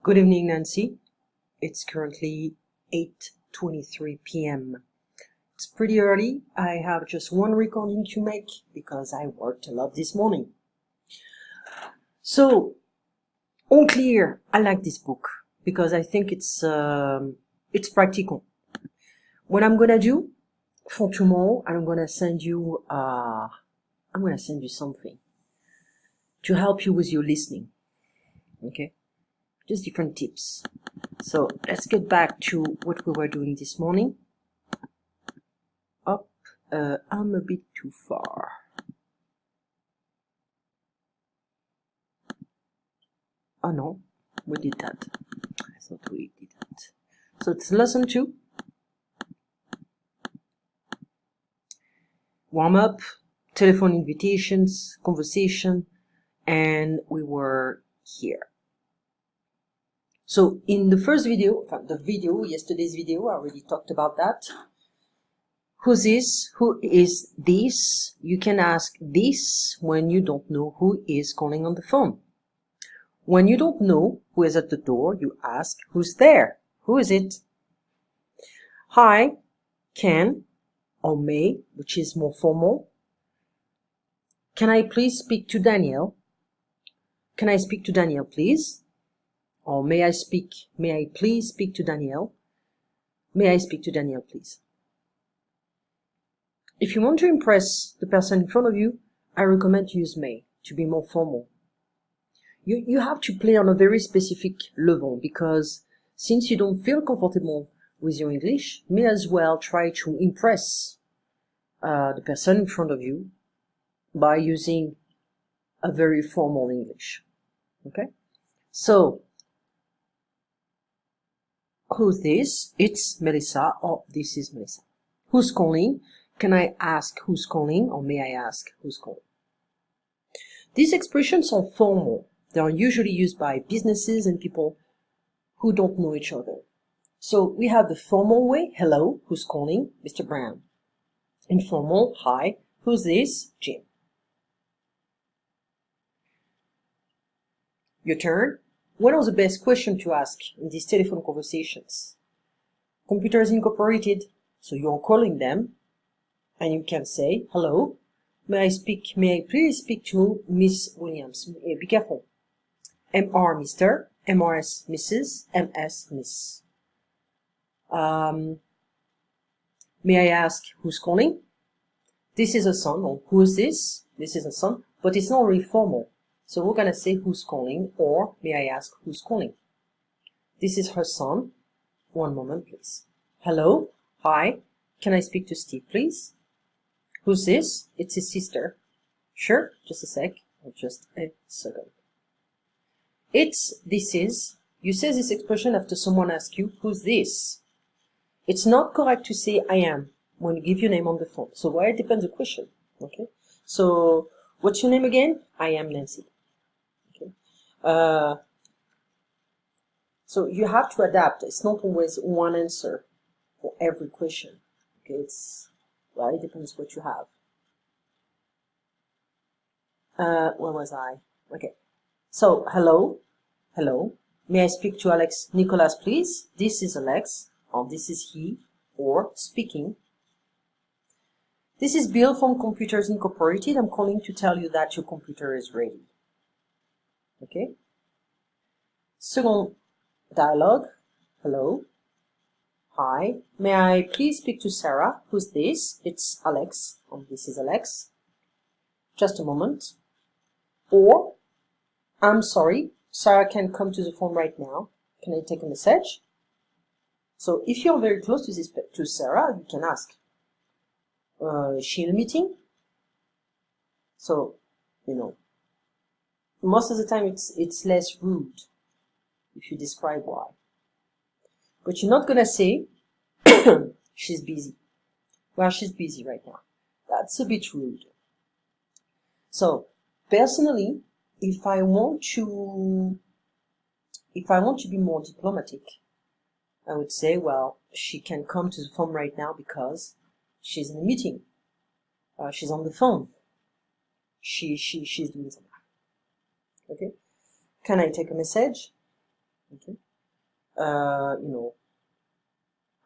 Good evening, Nancy. It's currently 8:23 p.m. It's pretty early. I have just one recording to make because I worked a lot this morning. So, all clear. I like this book because I think it's practical. What I'm gonna do for tomorrow, I'm gonna send you something to help you with your listening. Okay? Just different tips. So let's get back to what we were doing this morning. I'm a bit too far. Oh no, we did that. I thought we did that. So it's lesson 2. Warm up, telephone invitations, conversation, and we were here. So in the first video, yesterday's video, I already talked about that. Who's this? Who is this? You can ask this when you don't know who is calling on the phone. When you don't know who is at the door, you ask who's there? Who is it? Hi, can, or may, which is more formal. Can I please speak to Daniel? Can I speak to Daniel, please? Or may I please speak to Daniel? May I speak to Daniel, please? If you want to impress the person in front of you, I recommend to use may to be more formal. You have to play on a very specific level because since you don't feel comfortable with your English, may as well try to impress the person in front of you by using a very formal English. Okay? So, who's this? It's Melissa, or this is Melissa. Who's calling? Can I ask who's calling, or may I ask who's calling? These expressions are formal. They are usually used by businesses and people who don't know each other. So we have the formal way, hello, who's calling? Mr. Brown. Informal, hi, who's this? Jim. Your turn. What are the best questions to ask in these telephone conversations? Computers Incorporated, so you're calling them, and you can say, hello, may I please speak to Miss Williams? Be careful. MR Mr., MRS Mrs., MS Miss. May I ask who's calling? This is a son, or who is this? This is a son, but it's not really formal. So we're gonna say who's calling, or may I ask who's calling? This is her son. One moment, please. Hello, hi, can I speak to Steve, please? Who's this? It's his sister. Sure, just a sec, or just a second. This is, you say this expression after someone asks you, who's this? It's not correct to say I am when you give your name on the phone. So why it depends on the question, okay? So, what's your name again? I am Nancy, okay? So you have to adapt. It's not always one answer for every question, okay? It depends what you have. Where was I? Okay. So, hello. May I speak to Alex Nicholas, please? This is Alex, or this is he, or speaking. This is Bill from Computers Incorporated. I'm calling to tell you that your computer is ready. Okay? Second dialogue. Hello. Hi. May I please speak to Sarah? Who's this? It's Alex, or this is Alex. Just a moment. Or, I'm sorry, Sarah can't come to the phone right now. Can I take a message? So if you're very close to Sarah, you can ask, is she in a meeting? So, most of the time it's less rude if you describe why. But you're not gonna say, she's busy. Well, she's busy right now. That's a bit rude. So, personally, if I want to be more diplomatic, I would say, well, she can come to the phone right now because she's in a meeting. She's on the phone. She's doing something. Okay? Can I take a message? Okay. you know,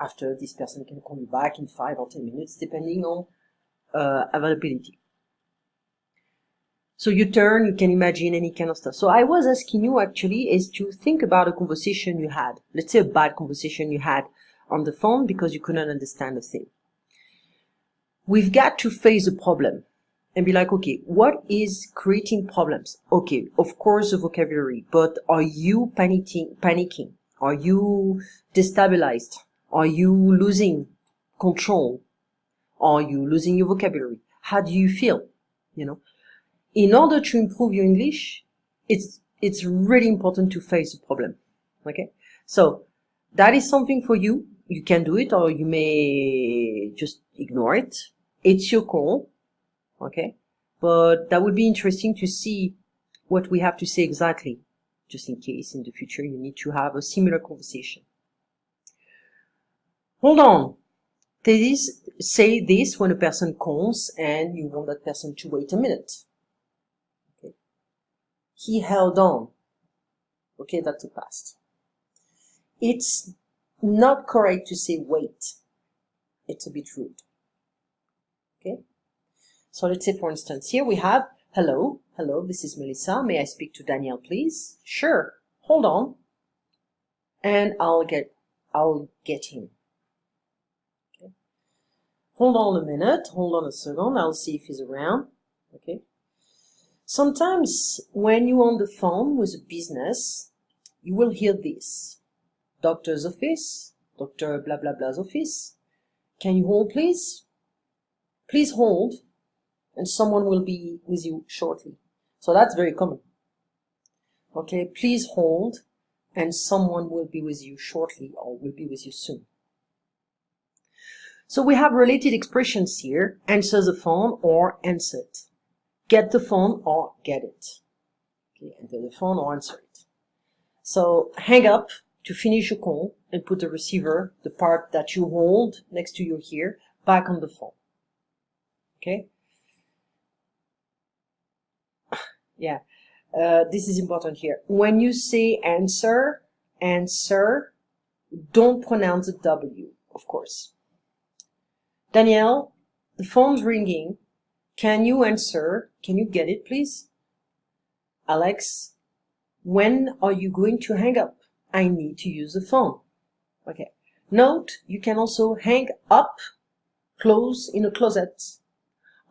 after this person can call you back in 5 or 10 minutes, depending on availability. So you turn, you can imagine any kind of stuff. So I was asking you actually is to think about a conversation you had. Let's say a bad conversation you had on the phone because you couldn't understand the thing. We've got to face the problem and be like, okay, what is creating problems? Okay, of course the vocabulary, but are you panicking? Are you destabilized? Are you losing control? Are you losing your vocabulary? How do you feel? You know, in order to improve your English, it's really important to face the problem. Okay, so that is something for you. You can do it, or you may just ignore it. It's your call. Okay, but that would be interesting to see what we have to say exactly, just in case in the future you need to have a similar conversation. Hold on. Say this when a person calls and you want that person to wait a minute. Okay. He held on. Okay, that's the past. It's not correct to say wait. It's a bit rude. Okay. So let's say, for instance, here we have, hello, this is Melissa. May I speak to Daniel, please? Sure. Hold on. And I'll get him. Okay. Hold on a minute. Hold on a second. I'll see if he's around. Okay. Sometimes when you're on the phone with a business, you will hear this. Doctor's office, Dr. blah blah blah's office. Can you hold, please? Please hold, and someone will be with you shortly. So that's very common. Okay, please hold, and someone will be with you shortly, or will be with you soon. So we have related expressions here. Answer the phone or answer it. Get the phone or get it. Okay, enter the phone or answer it. So hang up to finish your call and put the receiver, the part that you hold next to your ear, back on the phone. Okay? Yeah, this is important here. When you say answer, don't pronounce the W, of course. Danielle, the phone's ringing. Can you answer? Can you get it, please? Alex, when are you going to hang up? I need to use the phone. Okay. Note, you can also hang up, close in a closet,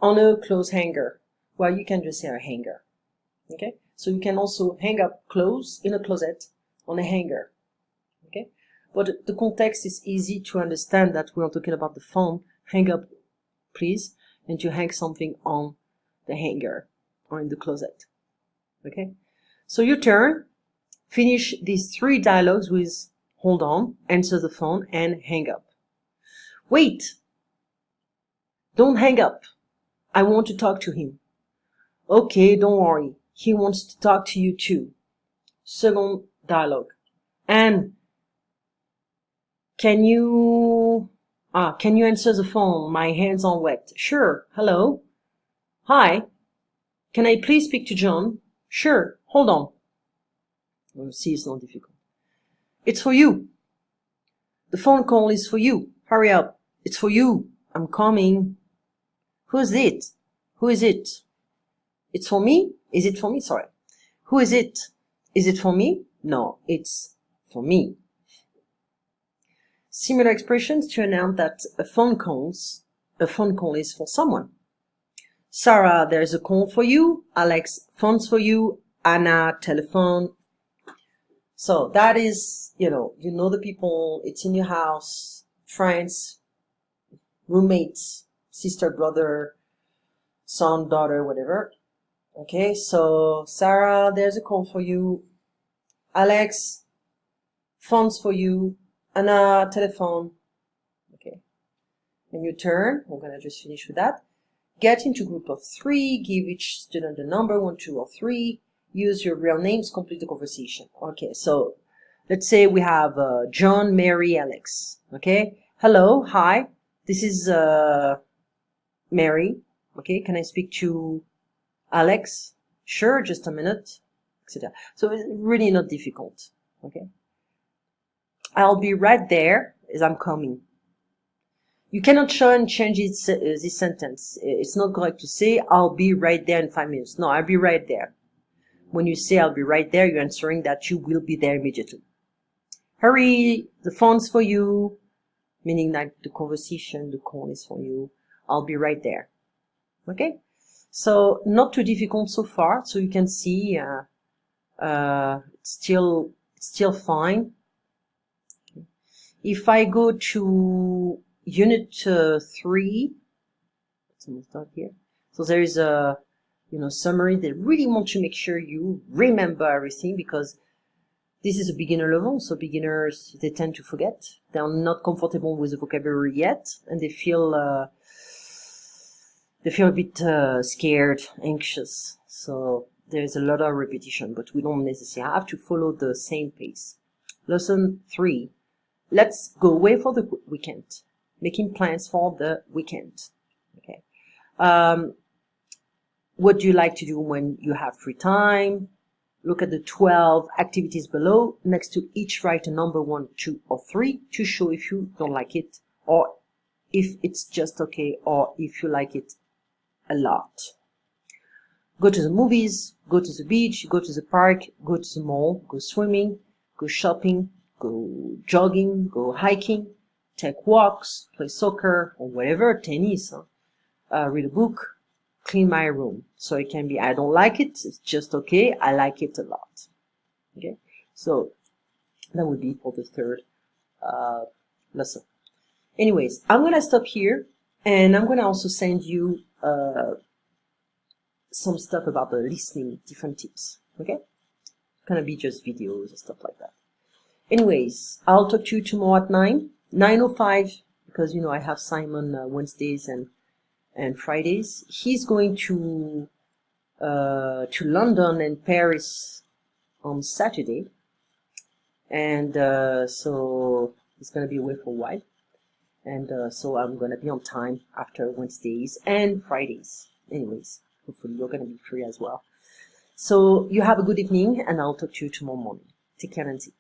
on a clothes hanger. Well, you can just say a hanger. Okay. So you can also hang up, close in a closet, on a hanger. Okay. But the context is easy to understand that we are talking about the phone. Hang up, please, and to hang something on the hanger or in the closet. Okay. So your turn. Finish these 3 dialogues with hold on, answer the phone, and hang up. Wait! Don't hang up. I want to talk to him. Okay, don't worry. He wants to talk to you too. Second dialogue. And can you answer the phone? My hands are wet. Sure. Hello. Hi. Can I please speak to John? Sure. Hold on. You'll see it's not difficult. It's for you. The phone call is for you. Hurry up. It's for you. I'm coming. Who's it? Who is it? It's for me? Is it for me? Sorry. Who is it? Is it for me? No, it's for me. Similar expressions to announce that a phone call is for someone. Sarah, there's a call for you. Alex, phone's for you. Anna, telephone. So that is, you know the people, it's in your house, friends, roommates, sister, brother, son, daughter, whatever. Okay, so Sarah, there's a call for you. Alex, phone's for you. Anna, telephone. Okay, and your turn. We're gonna just finish with that. Get into group of 3. Give each student a number, 1, 2, or 3. Use your real names, complete the conversation. Okay, so let's say we have John, Mary, Alex. Okay, hello, hi, this is Mary. Okay, can I speak to Alex? Sure, just a minute, etc. So it's really not difficult. Okay, I'll be right there as I'm coming. You cannot try and change this sentence. It's not correct to say, I'll be right there in 5 minutes. No, I'll be right there. When you say I'll be right there, you're answering that you will be there immediately. Hurry, the phone's for you, meaning that the conversation, the call is for you. I'll be right there. Okay? So not too difficult so far. So you can see it's still fine. Okay. If I go to Unit 3, let's almost start here. So there is a summary. They really want to make sure you remember everything, because this is a beginner level, so beginners, they tend to forget. They're not comfortable with the vocabulary yet, and they feel a bit scared, anxious. So there's a lot of repetition, but we don't necessarily have to follow the same pace. Lesson 3. Let's go away for the weekend. Making plans for the weekend. Okay. What do you like to do when you have free time? Look at the 12 activities below. Next to each, write a number 1, 2, or 3 to show if you don't like it, or if it's just okay, or if you like it a lot. Go to the movies, go to the beach, go to the park, go to the mall, go swimming, go shopping, go jogging, go hiking, take walks, play soccer, or whatever, tennis, read a book, clean my room. So it can be, I don't like it, it's just okay, I like it a lot. Okay, so that would be for the third lesson. Anyways, I'm gonna stop here, and I'm gonna also send you some stuff about the listening, different tips. Okay, it's gonna be just videos and stuff like that. Anyways, I'll talk to you tomorrow at 9:05, because I have Simon Wednesdays and Fridays. He's going to London and Paris on Saturday, and so he's gonna be away for a while, and so I'm gonna be on time after Wednesdays and Fridays. Anyways, hopefully you're gonna be free as well. So you have a good evening, and I'll talk to you tomorrow morning. Take care, Nancy.